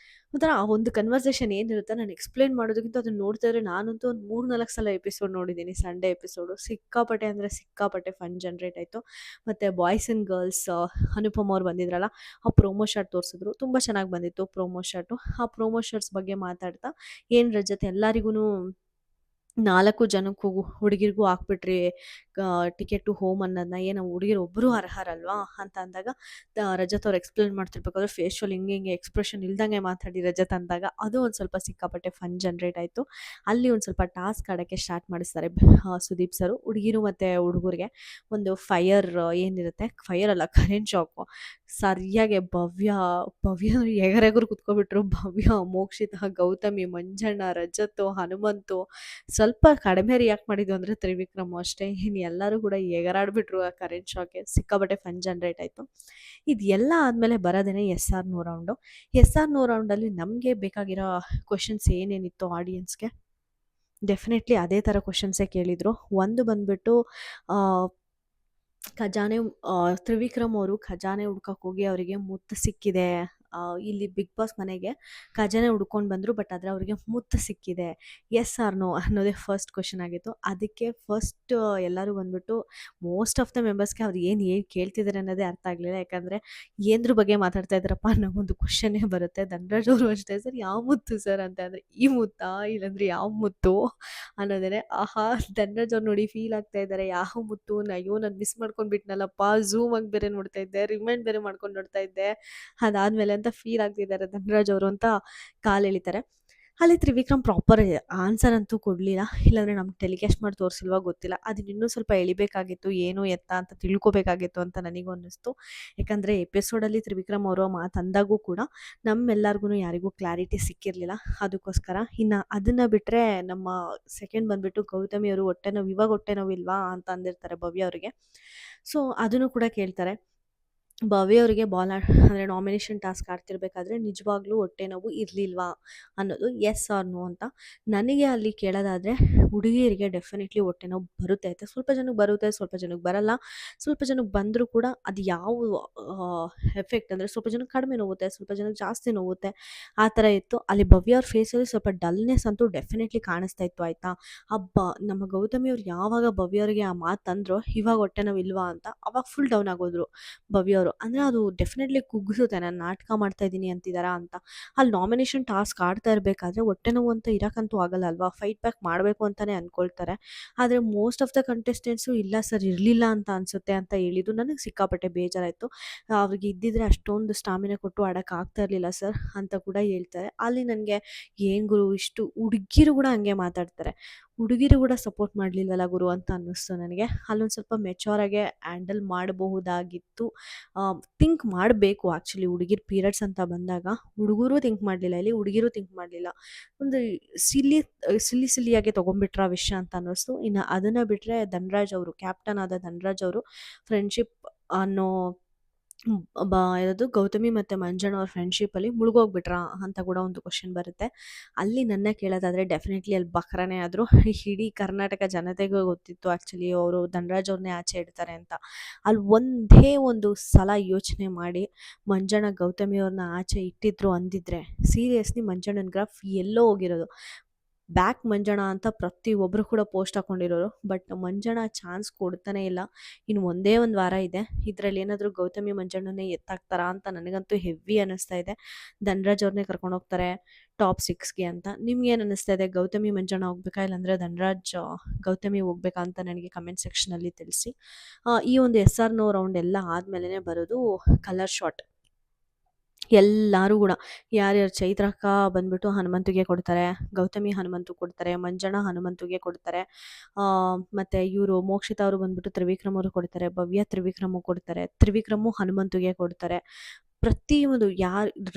ಒಂಥರ ಆ ಒಂದು ಕನ್ವರ್ಸೇಷನ್ ಏನಿರುತ್ತೆ ನಾನು ಎಕ್ಸ್ಪ್ಲೇನ್ ಮಾಡೋದಕ್ಕಿಂತ ಅದನ್ನ ನೋಡ್ತಾ ಇದ್ರೆ ನಾನಂತೂ ಒಂದು 3-4 ಸಲ ಎಪಿಸೋಡ್ ನೋಡಿದ್ದೀನಿ ಸಂಡೇ ಎಪಿಸೋಡು. ಸಿಕ್ಕಾಪಟ್ಟೆ ಅಂದರೆ ಸಿಕ್ಕಾಪಟ್ಟೆ ಫನ್ ಜನ್ರೇಟ್ ಆಯಿತು. ಮತ್ತು ಬಾಯ್ಸ್ ಆ್ಯಂಡ್ ಗರ್ಲ್ಸ್ ಅನುಪಮ್ ಅವ್ರು ಬಂದಿದ್ರಲ್ಲ, ಆ ಪ್ರೋಮೋ ಶಾಟ್ ತೋರಿಸಿದ್ರು, ತುಂಬ ಚೆನ್ನಾಗಿ ಬಂದಿತ್ತು ಪ್ರೋಮೋ ಶಾಟು. ಆ ಪ್ರೋಮೋ ಶಾಟ್ಸ್ ಬಗ್ಗೆ ಮಾತಾಡ್ತಾ ಏನು ರಜತ್ ಎಲ್ಲರಿಗೂ 4 ಜನಕ್ಕೂ ಹುಡುಗಿರಿಗೂ ಹಾಕ್ಬಿಟ್ರಿ ಟಿಕೆಟು ಹೋಮ್ ಅನ್ನೋದನ್ನ, ಏನು ಹುಡುಗಿರು ಒಬ್ಬರು ಅರ್ಹರಲ್ವಾ ಅಂತ ಅಂದಾಗ ರಜತ್ ಅವ್ರು ಎಕ್ಸ್ಪ್ಲೇನ್ ಮಾಡ್ತಿರ್ಬೇಕಾದ್ರೆ ಫೇಶಿಯಲ್ ಹಿಂಗೆ ಎಕ್ಸ್ಪ್ರೆಷನ್ ಇಲ್ದಂಗೆ ಮಾತಾಡಿ ರಜತ್ ಅಂದಾಗ ಅದು ಒಂದು ಸ್ವಲ್ಪ ಸಿಕ್ಕಾಪಟ್ಟೆ ಫನ್ ಜನ್ರೇಟ್ ಆಯಿತು. ಅಲ್ಲಿ ಒಂದು ಸ್ವಲ್ಪ ಟಾಸ್ಕ್ ಆಡೋಕ್ಕೆ ಸ್ಟಾರ್ಟ್ ಮಾಡಿಸ್ತಾರೆ ಸುದೀಪ್ ಸರು ಹುಡುಗಿರು ಮತ್ತು ಹುಡುಗರಿಗೆ. ಒಂದು ಏನಿರುತ್ತೆ ಫೈರ್ ಅಲ್ಲ ಕರೆಂಟ್ ಶಾಕು ಸರಿಯಾಗಿ ಭವ್ಯ ಎಗರೆಗರು ಕುತ್ಕೊಬಿಟ್ರು. ಭವ್ಯ, ಮೋಕ್ಷಿತ, ಗೌತಮಿ, ಮಂಜಣ್ಣ, ರಜತ್ತು, ಹನುಮಂತು ಸ್ವಲ್ಪ ಕಡಿಮೆ ರಿಯಾಕ್ಟ್ ಮಾಡಿದ್ದು ಅಂದರೆ ತ್ರಿವಿಕ್ರಮ್ ಅಷ್ಟೇ. ಇನ್ನು ಎಲ್ಲರೂ ಕೂಡ ಎಗರಾಡ್ಬಿಟ್ರು ಆ ಕರೆಂಟ್ ಶಾಕ್ಗೆ. ಸಿಕ್ಕಾಪಟ್ಟೆ ಫನ್ ಜನ್ರೇಟ್ ಆಯಿತು. ಇದೆಲ್ಲ ಆದಮೇಲೆ ಬರೋದೇನೆ SR ರೌಂಡು. SR ರೌಂಡಲ್ಲಿ ನಮಗೆ ಬೇಕಾಗಿರೋ ಕ್ವೆಶನ್ಸ್ ಏನೇನಿತ್ತು ಆಡಿಯನ್ಸ್ಗೆ ಡೆಫಿನೆಟ್ಲಿ ಅದೇ ಥರ ಕ್ವೆಶನ್ಸೇ ಕೇಳಿದರು. ಒಂದು ಬಂದುಬಿಟ್ಟು ಖಜಾನೆ ತ್ರಿವಿಕ್ರಮ್ ಅವರು ಖಜಾನೆ ಹುಡ್ಕಕ್ಕೆ ಹೋಗಿ ಅವರಿಗೆ ಮುತ್ತು ಸಿಕ್ಕಿದೆ. ಇಲ್ಲಿ ಬಿಗ್ ಬಾಸ್ ಮನೆಗೆ ಖಜಾನೆ ಹುಡ್ಕೊಂಡು ಬಂದರು, ಬಟ್ ಆದರೆ ಅವರಿಗೆ ಮುತ್ತು ಸಿಕ್ಕಿದೆ. ಎಸ್ ಆರ್ ನೋ ಅನ್ನೋದೇ ಫಸ್ಟ್ ಕ್ವೆಶನ್ ಆಗಿತ್ತು. ಅದಕ್ಕೆ ಫಸ್ಟ್ ಎಲ್ಲರೂ ಬಂದುಬಿಟ್ಟು ಮೋಸ್ಟ್ ಆಫ್ ದ ಮೆಂಬರ್ಸ್ಗೆ ಅವ್ರು ಏನು ಕೇಳ್ತಿದ್ದಾರೆ ಅನ್ನೋದೇ ಅರ್ಥ ಆಗಲಿಲ್ಲ. ಯಾಕಂದರೆ ಏನ್ದ್ರ ಬಗ್ಗೆ ಮಾತಾಡ್ತಾ ಇದ್ದಾರಪ್ಪ ಅನ್ನೋ ಒಂದು ಕ್ವೆಶನ್ನೇ ಬರುತ್ತೆ. ಧನರಾಜ್ ಅವರು ಅಷ್ಟೇ, ಸರ್ ಯಾವ ಮುತ್ತು ಸರ್ ಅಂತ ಅಂದರೆ ಈ ಮುತ್ತಾ ಇಲ್ಲಾಂದರೆ ಯಾವ ಮುತ್ತು ಅನ್ನೋದೇ. ಆಹಾ ಧನರಾಜ್ ಅವ್ರು ನೋಡಿ ಫೀಲ್ ಆಗ್ತಾ ಇದ್ದಾರೆ, ಯಾವ ಮುತ್ತು ಅಯ್ಯೋ ನಾನು ಮಿಸ್ ಮಾಡ್ಕೊಂಡು ಬಿಟ್ನಲ್ಲಪ್ಪ, ಝೂಮ್ ಆಗಿ ಬೇರೆ ನೋಡ್ತಾ ಇದ್ದೆ, ರಿಮೈಂಡ್ ಬೇರೆ ಮಾಡ್ಕೊಂಡು ನೋಡ್ತಾ ಇದ್ದೆ, ಅದಾದಮೇಲೆ ಅಂತ ಫೀಲ್ ಆಗ್ತಿದ್ದಾರೆ ಧನರಾಜ್ ಅವರು ಅಂತ ಕಾಲು ಎಳಿತಾರೆ. ಅಲ್ಲಿ ತ್ರಿವಿಕ್ರಮ್ ಪ್ರಾಪರ್ ಆನ್ಸರ್ ಅಂತೂ ಕೊಡಲಿಲ್ಲ. ಇಲ್ಲಾಂದರೆ ನಮ್ಗೆ ಟೆಲಿಕಾಸ್ಟ್ ಮಾಡಿ ತೋರಿಸಿಲ್ವಾ ಗೊತ್ತಿಲ್ಲ. ಅದನ್ನ ಇನ್ನೂ ಸ್ವಲ್ಪ ಎಳಿಬೇಕಾಗಿತ್ತು, ಏನು ಎತ್ತ ಅಂತ ತಿಳ್ಕೊಬೇಕಾಗಿತ್ತು ಅಂತ ನನಗೂ ಅನ್ನಿಸ್ತು. ಯಾಕಂದರೆ ಎಪಿಸೋಡಲ್ಲಿ ತ್ರಿವಿಕ್ರಮ್ ಅವರು ಮಾತು ಅಂದಾಗೂ ಕೂಡ ನಮ್ಮೆಲ್ಲರಿಗೂ ಯಾರಿಗೂ ಕ್ಲಾರಿಟಿ ಸಿಕ್ಕಿರಲಿಲ್ಲ. ಅದಕ್ಕೋಸ್ಕರ ಇನ್ನು ಅದನ್ನು ಬಿಟ್ಟರೆ ನಮ್ಮ ಸೆಕೆಂಡ್ ಬಂದುಬಿಟ್ಟು ಗೌತಮಿ ಅವರು ಹೊಟ್ಟೆ ನೋವು, ಇವಾಗ ಹೊಟ್ಟೆ ನೋವಿಲ್ವಾ ಅಂತ ಅಂದಿರ್ತಾರೆ ಭವ್ಯ ಅವರಿಗೆ. ಸೊ ಅದನ್ನು ಕೂಡ ಕೇಳ್ತಾರೆ. ಭವ್ಯ ಅವರಿಗೆ ಅಂದರೆ ನಾಮಿನೇಷನ್ ಟಾಸ್ಕ್ ಆಡ್ತಿರ್ಬೇಕಾದ್ರೆ ನಿಜವಾಗ್ಲೂ ಹೊಟ್ಟೆ ನೋವು ಇರಲಿಲ್ವಾ ಅನ್ನೋದು ಎಸ್ ಆರ್ ನೋ ಅಂತ. ನನಗೆ ಅಲ್ಲಿ ಕೇಳೋದಾದರೆ ಹುಡುಗಿಯರಿಗೆ ಡೆಫಿನೆಟ್ಲಿ ಹೊಟ್ಟೆ ನೋವು ಬರುತ್ತೆ ಆಯಿತಾ. ಸ್ವಲ್ಪ ಜನಕ್ಕೆ ಬರುತ್ತೆ, ಸ್ವಲ್ಪ ಜನಕ್ಕೆ ಬರಲ್ಲ. ಸ್ವಲ್ಪ ಜನಕ್ಕೆ ಬಂದರೂ ಕೂಡ ಅದು ಯಾವ ಎಫೆಕ್ಟ್ ಅಂದರೆ ಸ್ವಲ್ಪ ಜನಕ್ಕೆ ಕಡಿಮೆ ನೋವುತ್ತೆ, ಸ್ವಲ್ಪ ಜನಕ್ಕೆ ಜಾಸ್ತಿ ನೋವುತ್ತೆ, ಆ ಥರ ಇತ್ತು. ಅಲ್ಲಿ ಭವ್ಯ ಅವ್ರ ಫೇಸಲ್ಲಿ ಸ್ವಲ್ಪ ಡಲ್ನೆಸ್ ಅಂತೂ ಡೆಫಿನೆಟ್ಲಿ ಕಾಣಿಸ್ತಾ ಇತ್ತು ಆಯಿತಾ. ನಮ್ಮ ಗೌತಮಿ ಅವ್ರು ಯಾವಾಗ ಭವ್ಯ ಅವರಿಗೆ ಆ ಮಾತು ಅಂದ್ರೋ ಇವಾಗ ಹೊಟ್ಟೆ ನೋವು ಇಲ್ವಾ ಅಂತ, ಅವಾಗ ಫುಲ್ ಡೌನ್ ಆಗೋದ್ರು ಭವ್ಯ ಅವರು. ಅಂದರೆ ಅದು ಡೆಫಿನೆಟ್ಲಿ ಕುಗ್ಗಿಸುತ್ತೆ, ನಾನು ನಾಟಕ ಮಾಡ್ತಾ ಇದ್ದೀನಿ ಅಂತಿದ್ದಾರಾ ಅಂತ. ಅಲ್ಲಿ ನಾಮಿನೇಷನ್ ಟಾಸ್ಕ್ ಆಡ್ತಾ ಇರಬೇಕಾದ್ರೆ ಹೊಟ್ಟೆ ನೋವು ಅಂತ ಇರೋಕ್ಕಂತೂ ಆಗಲ್ಲ ಅಲ್ವಾ, ಫೈಟ್ ಬ್ಯಾಕ್ ಮಾಡಬೇಕು ಅಂತಲೇ ಅಂದ್ಕೊಳ್ತಾರೆ. ಆದರೆ ಮೋಸ್ಟ್ ಆಫ್ ದ ಕಂಟೆಸ್ಟೆಂಟ್ಸು ಇಲ್ಲ ಸರ್ ಇರಲಿಲ್ಲ ಅಂತ ಅನಿಸುತ್ತೆ ಅಂತ ಹೇಳಿದ್ದು ನನಗೆ ಸಿಕ್ಕಾಪಟ್ಟೆ ಬೇಜಾರಾಯಿತು. ಅವ್ರಿಗೆ ಇದ್ದಿದ್ರೆ ಅಷ್ಟೊಂದು ಸ್ಟಾಮಿನಾ ಕೊಟ್ಟು ಆಡೋಕ್ಕೆ ಆಗ್ತಾ ಇರಲಿಲ್ಲ ಸರ್ ಅಂತ ಕೂಡ ಹೇಳ್ತಾರೆ. ಅಲ್ಲಿ ನನಗೆ ಏನು ಗುರು ಇಷ್ಟು ಹುಡುಗಿರು ಕೂಡ ಹಂಗೆ ಮಾತಾಡ್ತಾರೆ, ಹುಡುಗಿರು ಕೂಡ ಸಪೋರ್ಟ್ ಮಾಡಲಿಲ್ವಲ್ಲ ಗುರು ಅಂತ ಅನ್ನಿಸ್ತು ನನಗೆ. ಅಲ್ಲೊಂದು ಸ್ವಲ್ಪ ಮೆಚೂರಾಗೆ ಹ್ಯಾಂಡಲ್ ಮಾಡಬಹುದಾಗಿತ್ತು. ಥಿಂಕ್ ಮಾಡಬೇಕು ಆ್ಯಕ್ಚುಲಿ ಹುಡುಗಿರ್ ಪೀರಿಯಡ್ಸ್ ಅಂತ ಬಂದಾಗ ಹುಡುಗರು ಥಿಂಕ್ ಮಾಡಲಿಲ್ಲ, ಇಲ್ಲಿ ಹುಡುಗಿರು ಥಿಂಕ್ ಮಾಡಲಿಲ್ಲ. ಒಂದು ಸಿಲ್ಲಿಯಾಗೆ ತೊಗೊಂಡ್ಬಿಟ್ರ ಆ ವಿಷಯ ಅಂತ ಅನ್ನಿಸ್ತು. ಇನ್ನು ಅದನ್ನು ಬಿಟ್ಟರೆ ಧನ್ರಾಜ್ ಅವರು, ಕ್ಯಾಪ್ಟನ್ ಆದ ಧನ್ರಾಜ್ ಅವರು ಫ್ರೆಂಡ್ಶಿಪ್ ಅನ್ನೋ ಗೌತಮಿ ಮತ್ತು ಮಂಜಣ್ಣ ಅವ್ರ ಫ್ರೆಂಡ್ಶಿಪ್ಪಲ್ಲಿ ಮುಳುಗೋಗ್ಬಿಟ್ರಾ ಅಂತ ಕೂಡ ಒಂದು ಕ್ವಶನ್ ಬರುತ್ತೆ. ಅಲ್ಲಿ ನನ್ನ ಕೇಳೋದಾದರೆ ಡೆಫಿನೆಟ್ಲಿ ಅಲ್ಲಿ ಬಕ್ರಾನೇ ಆದರು. ಇಡೀ ಕರ್ನಾಟಕ ಜನತೆಗೂ ಗೊತ್ತಿತ್ತು ಆ್ಯಕ್ಚುಲಿ ಅವರು ಧನ್ರಾಜ್ ಅವ್ರನ್ನೇ ಆಚೆ ಇಡ್ತಾರೆ ಅಂತ. ಅಲ್ಲಿ ಒಂದೇ ಒಂದು ಸಲ ಯೋಚನೆ ಮಾಡಿ ಮಂಜಣ್ಣ ಗೌತಮಿ ಅವ್ರನ್ನ ಆಚೆ ಇಟ್ಟಿದ್ರು ಅಂದಿದ್ರೆ ಸೀರಿಯಸ್ಲಿ ಮಂಜಣ್ಣನ ಗ್ರಾಫ್ ಎಲ್ಲೋ ಹೋಗಿರೋದು. ಬ್ಯಾಕ್ ಮಂಜಣ್ಣ ಅಂತ ಪ್ರತಿಯೊಬ್ಬರು ಕೂಡ ಪೋಸ್ಟ್ ಹಾಕ್ಕೊಂಡಿರೋರು. ಬಟ್ ಮಂಜಣ್ಣ ಚಾನ್ಸ್ ಕೊಡ್ತಾನೆ ಇಲ್ಲ. ಇನ್ನು ಒಂದೇ ಒಂದು ವಾರ ಇದೆ, ಇದರಲ್ಲಿ ಏನಾದರೂ ಗೌತಮಿ ಮಂಜಣ್ಣನೇ ಎತ್ತಾಕ್ತಾರಾ ಅಂತ ನನಗಂತೂ ಹೆವಿ ಅನ್ನಿಸ್ತಾ ಇದೆ. ಧನ್ರಾಜ್ ಅವ್ರನ್ನೇ ಕರ್ಕೊಂಡು ಹೋಗ್ತಾರೆ ಟಾಪ್ 6ಗೆ ಅಂತ. ನಿಮ್ಗೇನು ಅನ್ನಿಸ್ತಾ ಇದೆ, ಗೌತಮಿ ಮಂಜಣ್ಣ ಹೋಗ್ಬೇಕಾ ಇಲ್ಲಾಂದರೆ ಧನ್ರಾಜ್ ಗೌತಮಿ ಹೋಗ್ಬೇಕಾ ಅಂತ ನನಗೆ ಕಮೆಂಟ್ ಸೆಕ್ಷನಲ್ಲಿ ತಿಳಿಸಿ. ಈ ಒಂದು ಎಸ್ ಆರ್ ನೋ ರೌಂಡ್ ಎಲ್ಲ ಆದಮೇಲೆ ಬರೋದು ಕಲರ್ ಶಾಟ್. ಎಲ್ಲರೂ ಕೂಡ ಯಾರ್ಯಾರು ಚೈತ್ರಕ್ಕ ಬಂದ್ಬಿಟ್ಟು ಹನುಮಂತುಗೆ ಕೊಡ್ತಾರೆ, ಗೌತಮಿ ಹನುಮಂತು ಕೊಡ್ತಾರೆ, ಮಂಜಣ್ಣ ಹನುಮಂತುಗೆ ಕೊಡ್ತಾರೆ, ಮತ್ತು ಇವರು ಮೋಕ್ಷಿತಾ ಅವರು ಬಂದ್ಬಿಟ್ಟು ತ್ರಿವಿಕ್ರಮ್ ಅವರು ಕೊಡ್ತಾರೆ, ಭವ್ಯ ತ್ರಿವಿಕ್ರಮು ಕೊಡ್ತಾರೆ, ತ್ರಿವಿಕ್ರಮು ಹನುಮಂತುಗೆ ಕೊಡ್ತಾರೆ. ಪ್ರತಿಯೊಂದು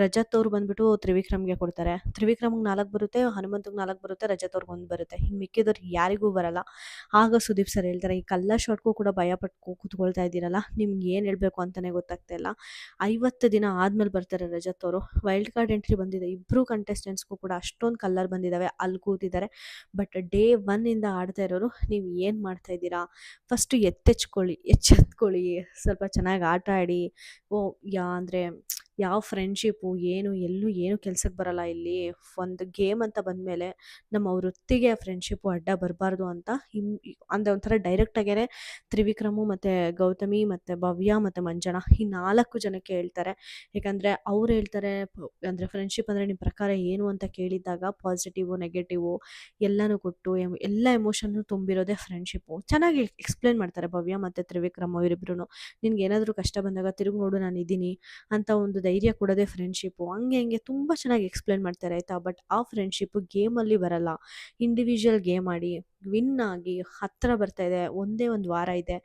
ರಜತ್ ಅವ್ರು ಬಂದ್ಬಿಟ್ಟು ತ್ರಿವಿಕ್ರಮ್ಗೆ ಕೊಡ್ತಾರೆ. ತ್ರಿವಿಕ್ರಮ್ಗೆ 4 ಬರುತ್ತೆ, ಹನುಮಂತಗೆ 4 ಬರುತ್ತೆ, ರಜತ್ ಅವ್ರಿಗೆ 1 ಬರುತ್ತೆ. ಇನ್ನು ಮಿಕ್ಕಿದವ್ರಿಗೆ ಯಾರಿಗೂ ಬರಲ್ಲ. ಆಗ ಸುದೀಪ್ ಸರ್ ಹೇಳ್ತಾರೆ, ಈ ಕಲ್ಲ ಶಾಟ್ಗೂ ಕೂಡ ಭಯ ಪಟ್ಟು ಕೂತ್ಕೊಳ್ತಾ ಇದ್ದೀರಲ್ಲ, ನಿಮ್ಗೆ ಏನು ಹೇಳಬೇಕು ಅಂತಲೇ ಗೊತ್ತಾಗ್ತಾ ಇಲ್ಲ. 50 ದಿನ ಆದಮೇಲೆ ಬರ್ತಾರೆ ರಜತ್ ಅವರು. ವೈಲ್ಡ್ ಕಾರ್ಡ್ ಎಂಟ್ರಿ ಬಂದಿದೆ, ಇಬ್ಬರು ಕಂಟೆಸ್ಟೆಂಟ್ಸ್ಗೂ ಕೂಡ ಅಷ್ಟೊಂದು ಕಲ್ಲರ್ ಬಂದಿದ್ದಾವೆ, ಅಲ್ಲಿ ಕೂತಿದ್ದಾರೆ. ಬಟ್ ಡೇ 1ಇಂದ ಆಡ್ತಾ ಇರೋರು, ನೀವು ಏನು ಮಾಡ್ತಾ ಇದ್ದೀರಾ, ಫಸ್ಟು ಎಚ್ಚೆತ್ಕೊಳ್ಳಿ, ಸ್ವಲ್ಪ ಚೆನ್ನಾಗಿ ಆಟ ಆಡಿ. ಅಂದರೆ ಯಾವ ಫ್ರೆಂಡ್ಶಿಪ್ಪು ಎಲ್ಲೂ ಏನು ಕೆಲ್ಸಕ್ಕೆ ಬರಲ್ಲ ಇಲ್ಲಿ. ಒಂದು ಗೇಮ್ ಅಂತ ಬಂದಮೇಲೆ ನಮ್ಮ ವೃತ್ತಿಗೆ ಆ ಫ್ರೆಂಡ್ಶಿಪ್ಪು ಅಡ್ಡ ಬರಬಾರ್ದು ಅಂತ ಅಂದರೆ ಒಂಥರ ಡೈರೆಕ್ಟಾಗೇ ತ್ರಿವಿಕ್ರಮು ಮತ್ತು ಗೌತಮಿ ಮತ್ತು ಭವ್ಯ ಮತ್ತು ಮಂಜಣ್ಣ ಈ 4 ಜನಕ್ಕೆ ಹೇಳ್ತಾರೆ. ಯಾಕಂದರೆ ಅವ್ರು ಹೇಳ್ತಾರೆ, ಅಂದರೆ ಫ್ರೆಂಡ್ಶಿಪ್ ಅಂದರೆ ನಿಮ್ಮ ಪ್ರಕಾರ ಏನು ಅಂತ ಕೇಳಿದಾಗ ಪಾಸಿಟಿವು ನೆಗೆಟಿವು ಎಲ್ಲನೂ ಕೊಟ್ಟು ಎಲ್ಲ ಎಮೋಷನ್ನು ತುಂಬಿರೋದೇ ಫ್ರೆಂಡ್ಶಿಪ್ಪು. ಚೆನ್ನಾಗಿ ಎಕ್ಸ್ಪ್ಲೇನ್ ಮಾಡ್ತಾರೆ ಭವ್ಯ ಮತ್ತು ತ್ರಿವಿಕ್ರಮ್ ಅವರಿಬ್ರು. ನಿನ್ಗೇನಾದರೂ ಕಷ್ಟ ಬಂದಾಗ ತಿರುಗಿ ನೋಡು ನಾನು ಇದ್ದೀನಿ ಅಂತ ಒಂದು ಧೈರ್ಯ ಕೊಡೋದೇ ಫ್ರೆಂಡ್ಶಿಪ್ಪು. ಹಂಗೆ ತುಂಬ ಚೆನ್ನಾಗಿ ಎಕ್ಸ್ಪ್ಲೇನ್ ಮಾಡ್ತಾರೆ ಆಯಿತಾ. ಬಟ್ ಆ ಫ್ರೆಂಡ್ಶಿಪ್ಪು ಗೇಮಲ್ಲಿ ಬರಲ್ಲ, ಇಂಡಿವಿಜುವಲ್ ಗೇಮ್ ಆಡಿ ವಿನ್ ಆಗಿ ಹತ್ತಿರ ಬರ್ತಾ ಇದೆ, ಒಂದೇ ಒಂದು ವಾರ ಇದೆ,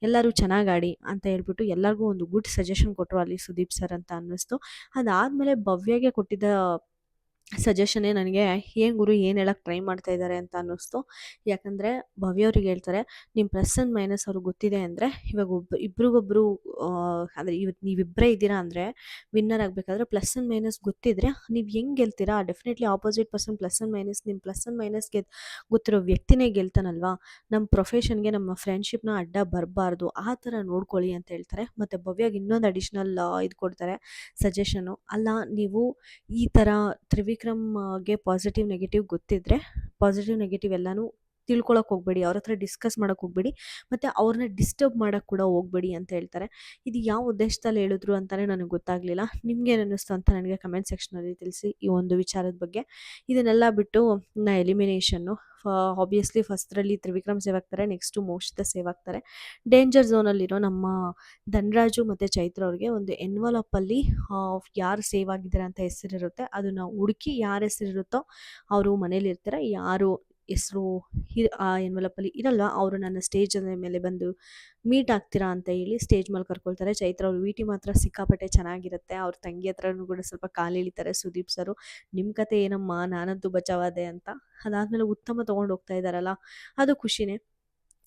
ಎಲ್ಲರೂ ಚೆನ್ನಾಗಿ ಆಡಿ ಅಂತ ಹೇಳ್ಬಿಟ್ಟು ಎಲ್ಲರಿಗೂ ಒಂದು ಗುಡ್ ಸಜೆಷನ್ ಕೊಟ್ಟರು ಅಲ್ಲಿ ಸುದೀಪ್ ಸರ್ ಅಂತ ಅನ್ನಿಸ್ತು. ಅದಾದಮೇಲೆ ಭವ್ಯಗೆ ಕೊಟ್ಟಿದ್ದ ಸಜೆಷನ್ನೇ ನನಗೆ ಏನು ಗುರು ಏನು ಹೇಳಕ್ಕೆ ಟ್ರೈ ಮಾಡ್ತಾ ಇದ್ದಾರೆ ಅಂತ ಅನ್ನಿಸ್ತು. ಯಾಕಂದರೆ ಭವ್ಯ ಅವ್ರಿಗೆ ಹೇಳ್ತಾರೆ, ನಿಮ್ಮ ಪ್ಲಸ್ ಆ್ಯಂಡ್ ಮೈನಸ್ ಅವ್ರಿಗೆ ಗೊತ್ತಿದೆ ಅಂದರೆ ಇವಾಗ ಇಬ್ರಿಗೊಬ್ರು ಅಂದರೆ ಇವತ್ತು ನೀವಿಬ್ಬರೇ ಇದ್ದೀರಾ ಅಂದರೆ ವಿನ್ನರ್ ಆಗಬೇಕಾದ್ರೆ ಪ್ಲಸ್ ಆ್ಯಂಡ್ ಮೈನಸ್ ಗೊತ್ತಿದ್ರೆ ನೀವು ಹೆಂಗೆ ಗೆಲ್ತೀರಾ. Definitely opposite person plus and minus, ನಿಮ್ಮ ಪ್ಲಸ್ ಆ್ಯಂಡ್ ಮೈನಸ್ಗೆ ಗೊತ್ತಿರೋ ವ್ಯಕ್ತಿನೇ ಗೆಲ್ತಾನಲ್ವಾ. ನಮ್ಮ ಪ್ರೊಫೆಷನ್ಗೆ ನಮ್ಮ ಫ್ರೆಂಡ್ಶಿಪ್ನ ಅಡ್ಡ ಬರಬಾರ್ದು, ಆ ಥರ ನೋಡ್ಕೊಳ್ಳಿ ಅಂತ ಹೇಳ್ತಾರೆ. ಮತ್ತು ಭವ್ಯಾಗೆ ಇನ್ನೊಂದು ಅಡಿಷ್ನಲ್ ಇದು ಕೊಡ್ತಾರೆ ಸಜೆಷನು. ಅಲ್ಲ, ನೀವು ಈ ಥರ ತ್ರಿವಿಕ್ರಮ್ಗೆ ಪಾಸಿಟಿವ್ ನೆಗೆಟಿವ್ ಗೊತ್ತಿದ್ದರೆ ಪಾಸಿಟಿವ್ ನೆಗೆಟಿವ್ ಎಲ್ಲನೂ ತಿಳ್ಕೊಳಕ್ಕೆ ಹೋಗಬೇಡಿ, ಅವ್ರ ಹತ್ರ ಡಿಸ್ಕಸ್ ಮಾಡೋಕ್ಕೆ ಹೋಗಬೇಡಿ, ಮತ್ತು ಅವ್ರನ್ನ ಡಿಸ್ಟರ್ಬ್ ಮಾಡೋಕ್ಕೆ ಕೂಡ ಹೋಗಬೇಡಿ ಅಂತ ಹೇಳ್ತಾರೆ. ಇದು ಯಾವ ಉದ್ದೇಶದಲ್ಲಿ ಹೇಳಿದ್ರು ಅಂತಲೇ ನನಗೆ ಗೊತ್ತಾಗಲಿಲ್ಲ. ನಿಮ್ಗೇನು ಅನ್ನಿಸ್ತು ಅಂತ ನನಗೆ ಕಮೆಂಟ್ ಸೆಕ್ಷನಲ್ಲಿ ತಿಳಿಸಿ ಈ ಒಂದು ವಿಚಾರದ ಬಗ್ಗೆ. ಇದನ್ನೆಲ್ಲ ಬಿಟ್ಟು ಎಲಿಮಿನೇಷನ್ನು ಆಬ್ವಿಯಸ್ಲಿ ಫಸ್ಟ್ರಲ್ಲಿ ತ್ರಿವಿಕ್ರಮ್ ಸೇವ್ ಆಗ್ತಾರೆ, ನೆಕ್ಸ್ಟು ಮೋಕ್ಷಿತ ಸೇವ್ ಆಗ್ತಾರೆ. ಡೇಂಜರ್ ಝೋನಲ್ಲಿರೋ ನಮ್ಮ ಧನ್ರಾಜು ಮತ್ತು ಚೈತ್ರ ಅವ್ರಿಗೆ ಒಂದು ಎನ್ವಲಪಲ್ಲಿ ಯಾರು ಸೇವ್ ಆಗಿದ್ದಾರೆ ಅಂತ ಹೆಸರಿರುತ್ತೆ, ಅದನ್ನು ಹುಡುಕಿ ಯಾರ ಹೆಸರಿರುತ್ತೋ ಅವರು ಮನೇಲಿರ್ತಾರೆ. ಯಾರು ಹೆಸರು ಆ ಎನ್ವಲಪಲ್ಲಿ ಇರಲ್ಲ ಅವರು ನನ್ನ ಸ್ಟೇಜ್ ಮೇಲೆ ಬಂದು ಮೀಟ್ ಆಗ್ತೀರಾ ಅಂತ ಹೇಳಿ ಸ್ಟೇಜ್ ಮೇಲೆ ಕರ್ಕೊಳ್ತಾರೆ. ಚೈತ್ರ ಅವ್ರ ವಿಟಿ ಮಾತ್ರ ಸಿಕ್ಕಾಪಟ್ಟೆ ಚೆನ್ನಾಗಿರುತ್ತೆ. ಅವ್ರ ತಂಗಿ ಹತ್ರನೂ ಕೂಡ ಸ್ವಲ್ಪ ಕಾಲಿಳಿತಾರೆ ಸುದೀಪ್ ಸರು, ನಿಮ್ಮ ಕತೆ ಏನಮ್ಮ, ನಾನಂತೂ ಬಚಾವಾದೆ ಅಂತ. ಅದಾದಮೇಲೆ ಉತ್ತಮ ತೊಗೊಂಡು ಹೋಗ್ತಾ ಇದ್ದಾರಲ್ಲ, ಅದು ಖುಷಿನೇ.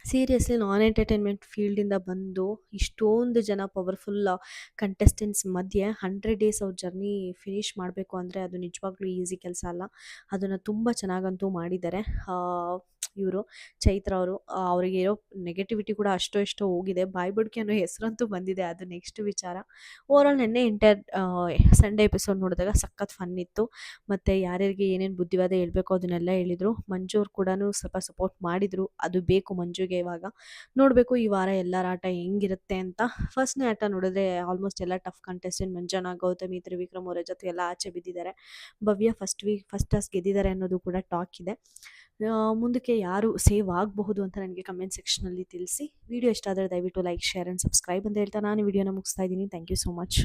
ಸೀರಿಯಸ್ಲಿ ನಾನ್ ಎಂಟರ್ಟೈನ್ಮೆಂಟ್ ಫೀಲ್ಡಿಂದ ಬಂದು ಇಷ್ಟೊಂದು ಜನ ಪವರ್ಫುಲ್ ಕಂಟೆಸ್ಟೆಂಟ್ಸ್ ಮಧ್ಯೆ 100 ಡೇಸ್ ಅವ್ರ ಜರ್ನಿ ಫಿನಿಷ್ ಮಾಡಬೇಕು ಅಂದರೆ ಅದು ನಿಜವಾಗ್ಲೂ ಈಸಿ ಕೆಲಸ ಅಲ್ಲ. ಅದನ್ನು ತುಂಬ ಚೆನ್ನಾಗಂತೂ ಮಾಡಿದ್ದಾರೆ ಇವರು ಚೈತ್ರ ಅವರು. ಅವರಿಗೆ ಇರೋ ನೆಗೆಟಿವಿಟಿ ಕೂಡ ಅಷ್ಟೋ ಇಷ್ಟೋ ಹೋಗಿದೆ. ಬಾಯ್ಬಿಡ್ಕೆ ಅನ್ನೋ ಹೆಸರಂತೂ ಬಂದಿದೆ, ಅದು ನೆಕ್ಸ್ಟ್ ವಿಚಾರ. ಓವರಾಲ್ ನೆನ್ನೆ ಸಂಡೇ ಎಪಿಸೋಡ್ ನೋಡಿದಾಗ ಸಖತ್ ಫನ್ ಇತ್ತು. ಮತ್ತು ಯಾರ್ಯಾರಿಗೆ ಏನೇನು ಬುದ್ಧಿವಾದ ಹೇಳ್ಬೇಕು ಅದನ್ನೆಲ್ಲ ಹೇಳಿದರು. ಮಂಜು ಅವ್ರು ಕೂಡ ಸ್ವಲ್ಪ ಸಪೋರ್ಟ್ ಮಾಡಿದರು, ಅದು ಬೇಕು ಮಂಜುಗೆ. ಇವಾಗ ನೋಡಬೇಕು ಈ ವಾರ ಎಲ್ಲರ ಆಟ ಹೆಂಗಿರುತ್ತೆ ಅಂತ. ಫಸ್ಟ್ನೇ ಆಟ ನೋಡಿದ್ರೆ ಆಲ್ಮೋಸ್ಟ್ ಎಲ್ಲ ಟಫ್ ಕಂಟೆಸ್ಟೆಂಟ್, ಮಂಜನಾ, ಗೌತಮಿ, ತ್ರಿವಿಕ್ರಮ್ ಅವರ ಜೊತೆ ಎಲ್ಲ ಆಚೆ ಬಿದ್ದಿದ್ದಾರೆ. ಭವ್ಯ ಫಸ್ಟ್ ಟಾಸ್ ಗೆದ್ದಿದ್ದಾರೆ ಅನ್ನೋದು ಕೂಡ ಟಾಕ್ ಇದೆ. ಮುಂದಕ್ಕೆ ಯಾರು ಸೇವ್ ಆಗಬಹುದು ಅಂತ ನನಗೆ ಕಮೆಂಟ್ ಸೆಕ್ಷನಲ್ಲಿ ತಿಳಿಸಿ. ವಿಡಿಯೋ ಇಷ್ಟ ಆದರೆ ದಯವಿಟ್ಟು ಲೈಕ್, ಶೇರ್ ಆ್ಯಂಡ್ ಸಬ್ಸ್ಕ್ರೈಬ್ ಅಂತ ಹೇಳ್ತಾ ನಾನು ವಿಡಿಯೋನ ಮುಗಿಸ್ತಾ ಇದ್ದೀನಿ. Thank you so much.